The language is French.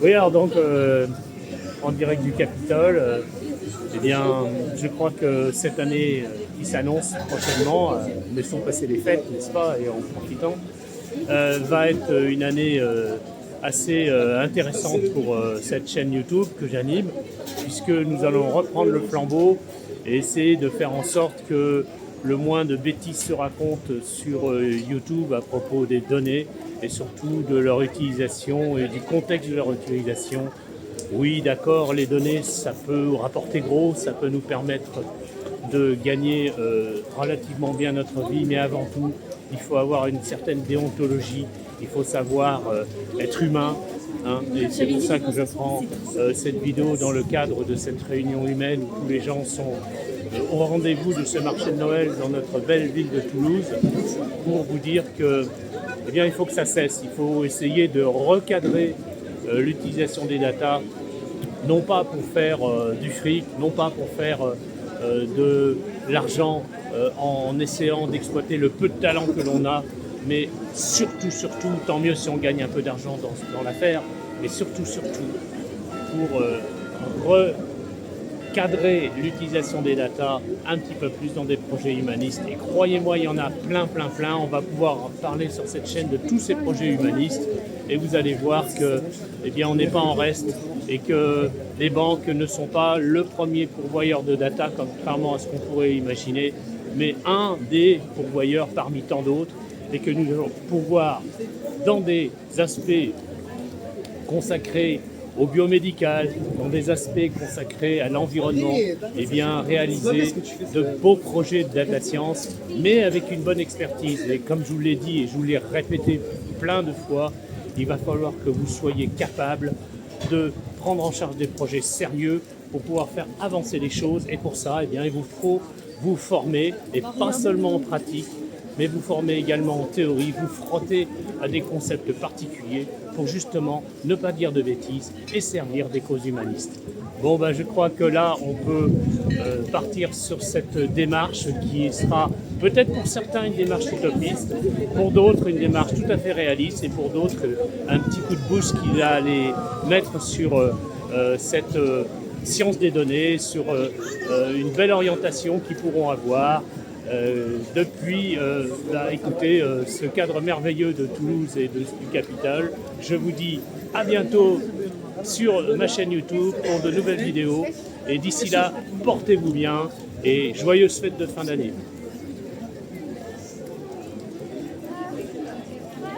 Oui, alors donc, en direct du Capitole, eh bien, je crois que cette année qui s'annonce prochainement, laissons passer les fêtes, n'est-ce pas, et en profitant, va être une année assez intéressante pour cette chaîne YouTube que j'anime, puisque nous allons reprendre le flambeau et essayer de faire en sorte que le moins de bêtises se racontent sur YouTube à propos des données et surtout de leur utilisation et du contexte de leur utilisation. Oui, d'accord, les données, ça peut rapporter gros, ça peut nous permettre de gagner relativement bien notre vie, mais avant tout, il faut avoir une certaine déontologie, il faut savoir être humain, hein, et c'est pour ça que je prends cette vidéo dans le cadre de cette réunion humaine où tous les gens sont au rendez-vous de ce marché de Noël dans notre belle ville de Toulouse, pour vous dire que, eh bien, il faut que ça cesse, il faut essayer de recadrer l'utilisation des datas, non pas pour faire du fric, non pas pour faire de l'argent en essayant d'exploiter le peu de talent que l'on a, mais surtout, tant mieux si on gagne un peu d'argent dans l'affaire, mais surtout, pour recadrer l'utilisation des datas un petit peu plus dans des projets humanistes. Et croyez-moi, il y en a plein. On va pouvoir parler sur cette chaîne de tous ces projets humanistes et vous allez voir que, eh bien, on n'est pas en reste et que les banques ne sont pas le premier pourvoyeur de data, contrairement à ce qu'on pourrait imaginer, mais un des pourvoyeurs parmi tant d'autres, et que nous allons pouvoir, dans des aspects consacrés au biomédical, dans des aspects consacrés à l'environnement, eh bien, réaliser de beaux projets de data science, mais avec une bonne expertise. Et comme je vous l'ai dit et je vous l'ai répété plein de fois, il va falloir que vous soyez capable de prendre en charge des projets sérieux pour pouvoir faire avancer les choses. Et pour ça, eh bien, il vous faut vous former, et pas seulement en pratique, mais vous former également en théorie, vous frotter à des concepts particuliers pour justement ne pas dire de bêtises et servir des causes humanistes. Bon, ben, je crois que là, on peut partir sur cette démarche qui sera peut-être pour certains une démarche utopiste, pour d'autres une démarche tout à fait réaliste et pour d'autres un petit coup de boost qui va les mettre sur cette science des données, sur une belle orientation qu'ils pourront avoir. Depuis écoutez, ce cadre merveilleux de Toulouse et du Capitole. Je vous dis à bientôt sur ma chaîne YouTube pour de nouvelles vidéos. Et d'ici là, portez-vous bien et joyeuses fêtes de fin d'année.